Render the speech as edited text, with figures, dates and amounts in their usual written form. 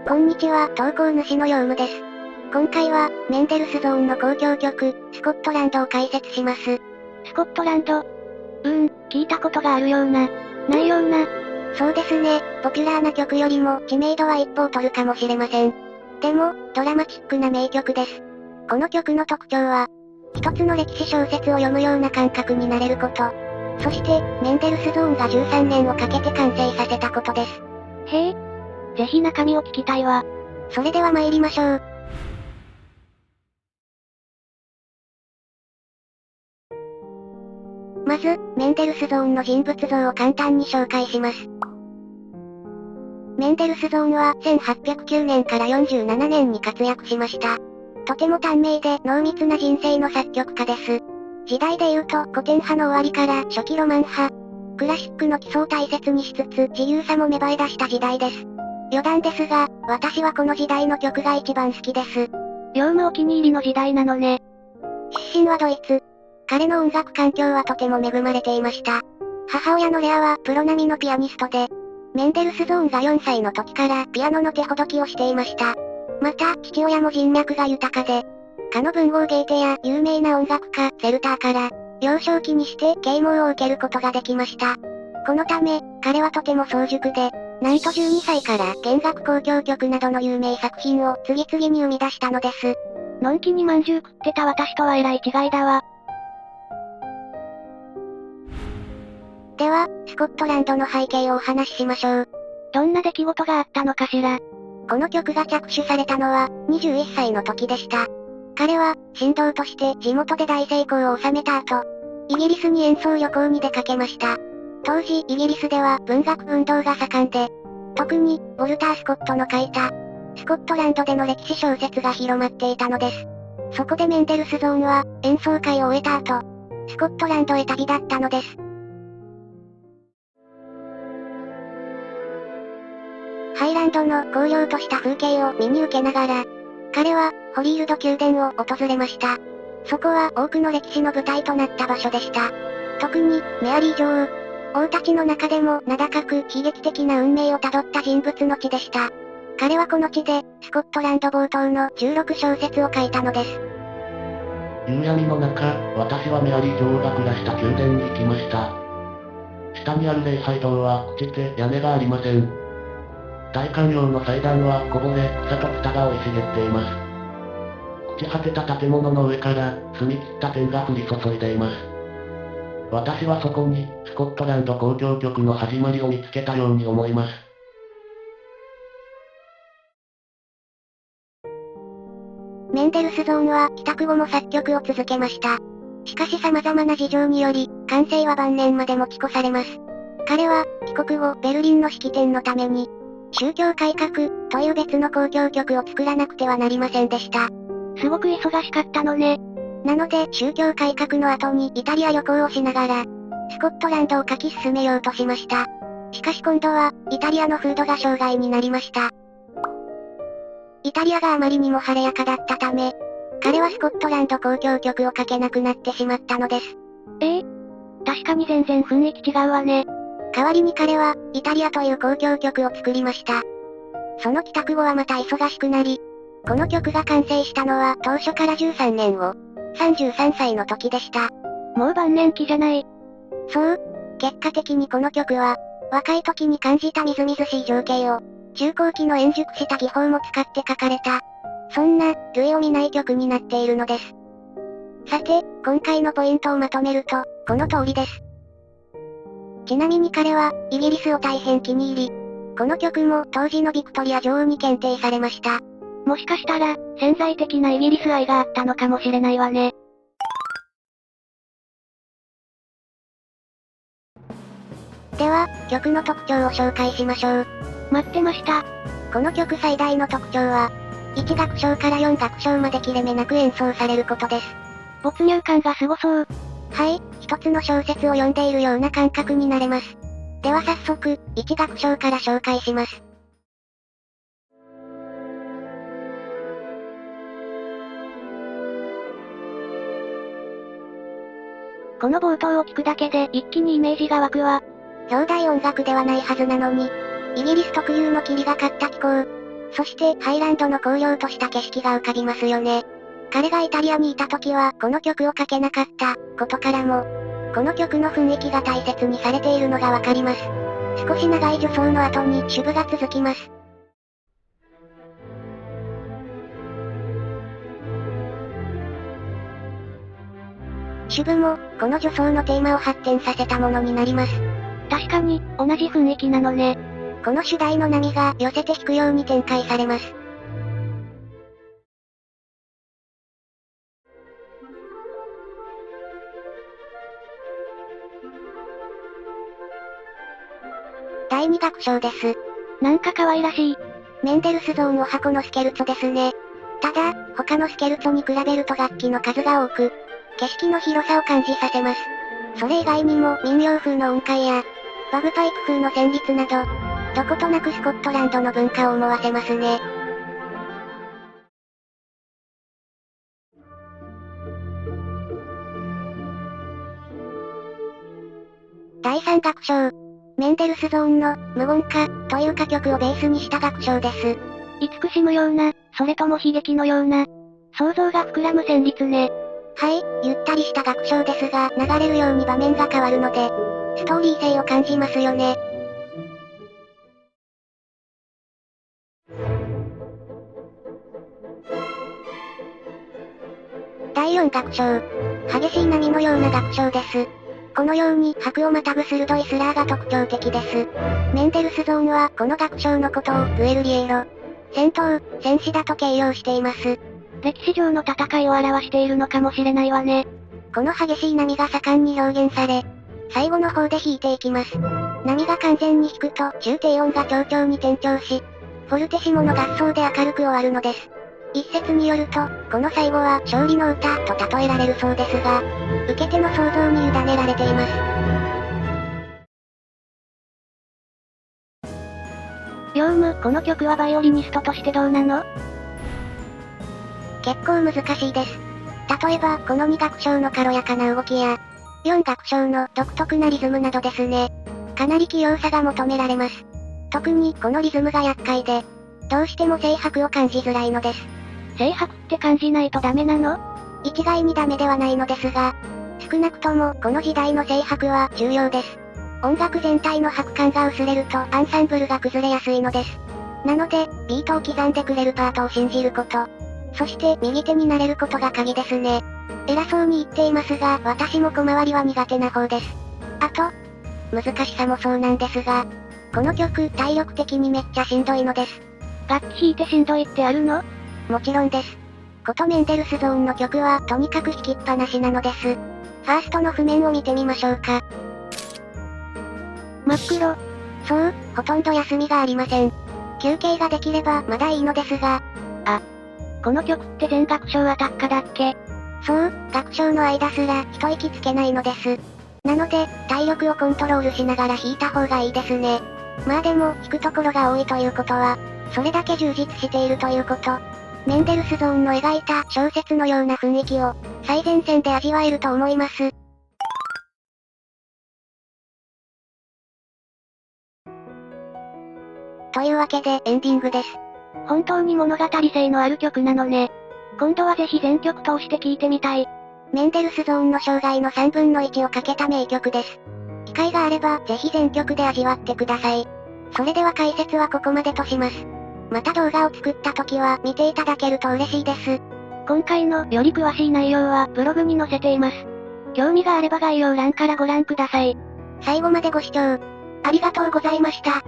こんにちは、投稿主のヨウムです。今回は、メンデルスゾーンの交響曲、スコットランドを解説します。スコットランド。聞いたことがあるような、ないような。そうですね、ポピュラーな曲よりも知名度は一歩を取るかもしれません。でも、ドラマチックな名曲です。この曲の特徴は、一つの歴史小説を読むような感覚になれること。そして、メンデルスゾーンが13年をかけて完成させたことです。へえ。ぜひ中身を聞きたいわ。それでは参りましょう。まず、メンデルスゾーンの人物像を簡単に紹介します。メンデルスゾーンは1809年から47年に活躍しました。とても短命で濃密な人生の作曲家です。時代で言うと古典派の終わりから初期ロマン派、クラシックの基礎を大切にしつつ自由さも芽生え出した時代です。余談ですが、私はこの時代の曲が一番好きです。ヨウムお気に入りの時代なのね。出身はドイツ。彼の音楽環境はとても恵まれていました。母親のレアはプロ並みのピアニストで、メンデルスゾーンが4歳の時からピアノの手ほどきをしていました。また、父親も人脈が豊かで、かの文豪ゲーテや有名な音楽家、セルターから、幼少期にして啓蒙を受けることができました。このため、彼はとても早熟で、なんと12歳から弦楽交響曲などの有名作品を次々に生み出したのです。のんきにまんじゅう食ってた私とはえらい違いだわ。では、スコットランドの背景をお話ししましょう。どんな出来事があったのかしら。この曲が着手されたのは、21歳の時でした。彼は、神童として地元で大成功を収めた後、イギリスに演奏旅行に出かけました。当時、イギリスでは文学運動が盛んで、特に、ウォルター・スコットの書いた、スコットランドでの歴史小説が広まっていたのです。そこでメンデルスゾーンは、演奏会を終えた後、スコットランドへ旅立ったのです。ハイランドの荒涼とした風景を見に受けながら、彼は、ホリールド宮殿を訪れました。そこは多くの歴史の舞台となった場所でした。特に、メアリー女王。王たちの中でも名高く悲劇的な運命をたどった人物の地でした。彼はこの地で、スコットランド冒頭の16小節を書いたのです。夕闇の中、私はメアリー女王が暮らした宮殿に行きました。下にある礼拝堂は朽ちて屋根がありません。大観葉の祭壇はこぼれ、草とツタが生い茂っています。朽ち果てた建物の上から、澄み切った天が降り注いでいます。私はそこに、スコットランド交響曲の始まりを見つけたように思います。メンデルスゾーンは帰宅後も作曲を続けました。しかし様々な事情により、完成は晩年まで持ち越されます。彼は、帰国後、ベルリンの式典のために、宗教改革、という別の交響曲を作らなくてはなりませんでした。すごく忙しかったのね。なので、宗教改革の後にイタリア旅行をしながら、スコットランドを書き進めようとしました。しかし今度は、イタリアの風土が障害になりました。イタリアがあまりにも晴れやかだったため、彼はスコットランド交響曲を書けなくなってしまったのです。確かに全然雰囲気違うわね。代わりに彼は、イタリアという交響曲を作りました。その帰宅後はまた忙しくなり、この曲が完成したのは当初から13年後、33歳の時でした。もう晩年期じゃない。そう。結果的にこの曲は、若い時に感じたみずみずしい情景を、中高期の円熟した技法も使って書かれた、そんな、類を見ない曲になっているのです。さて、今回のポイントをまとめると、この通りです。ちなみに彼は、イギリスを大変気に入り、この曲も当時のビクトリア女王に検定されました。もしかしたら、潜在的なイギリス愛があったのかもしれないわね。では、曲の特徴を紹介しましょう。待ってました。この曲最大の特徴は、1楽章から4楽章まで切れ目なく演奏されることです。没入感がすごそう。はい、一つの小説を読んでいるような感覚になれます。では早速、1楽章から紹介します。この冒頭を聞くだけで一気にイメージが湧くわ。表題音楽ではないはずなのに、イギリス特有の霧がかった気候、そしてハイランドの荒涼とした景色が浮かびますよね。彼がイタリアにいた時はこの曲を書けなかったことからも、この曲の雰囲気が大切にされているのがわかります。少し長い助走の後に主舞が続きます。主舞も、この助走のテーマを発展させたものになります。確かに、同じ雰囲気なのね。この主題の波が寄せて弾くように展開されます。第2楽章です。なんか可愛らしい。メンデルスゾーンお箱のスケルツォですね。ただ、他のスケルツォに比べると楽器の数が多く、景色の広さを感じさせます。それ以外にも民謡風の音階や、バグパイプ風の旋律など、どことなくスコットランドの文化を思わせますね。第3楽章。メンデルスゾーンの無言歌という歌曲をベースにした楽章です。慈しむような、それとも悲劇のような、想像が膨らむ旋律ね。はい、ゆったりした楽章ですが、流れるように場面が変わるので、ストーリー性を感じますよね。第4楽章。激しい波のような楽章です。このように拍をまたぐ鋭いスラーが特徴的です。メンデルスゾーンはこの楽章のことをグエルリエロ、戦闘、戦士だと形容しています。歴史上の戦いを表しているのかもしれないわね。この激しい波が盛んに表現され、最後の方で弾いていきます。波が完全に引くと中低音が長調に転調し、フォルテシモの合奏で明るく終わるのです。一説によると、この最後は勝利の歌と例えられるそうですが、受け手の想像に委ねられています。ヨウム、この曲はバイオリニストとしてどうなの？結構難しいです。例えば、この2楽章の軽やかな動きや、4楽章の独特なリズムなどですね。かなり器用さが求められます。特にこのリズムが厄介で、どうしても静拍を感じづらいのです。静拍って感じないとダメなの？一概にダメではないのですが、少なくともこの時代の静拍は重要です。音楽全体の拍感が薄れるとアンサンブルが崩れやすいのです。なので、ビートを刻んでくれるパートを信じること。そして右手になれることが鍵ですね。偉そうに言っていますが、私も小回りは苦手な方です。あと、難しさもそうなんですが、この曲体力的にめっちゃしんどいのです。楽器弾いてしんどいってあるの？もちろんです。ことメンデルスゾーンの曲はとにかく弾きっぱなしなのです。ファーストの譜面を見てみましょうか。真っ黒。そう、ほとんど休みがありません。休憩ができればまだいいのですが。この曲って全楽章アタッカだっけ？そう、楽章の間すら一息つけないのです。なので、体力をコントロールしながら弾いた方がいいですね。まあでも、弾くところが多いということは、それだけ充実しているということ。メンデルスゾーンの描いた小説のような雰囲気を、最前線で味わえると思います。というわけで、エンディングです。本当に物語性のある曲なのね。今度はぜひ全曲通して聴いてみたい。メンデルスゾーンの生涯の3分の1をかけた名曲です。機会があれば、ぜひ全曲で味わってください。それでは解説はここまでとします。また動画を作った時は見ていただけると嬉しいです。今回のより詳しい内容はブログに載せています。興味があれば概要欄からご覧ください。最後までご視聴ありがとうございました。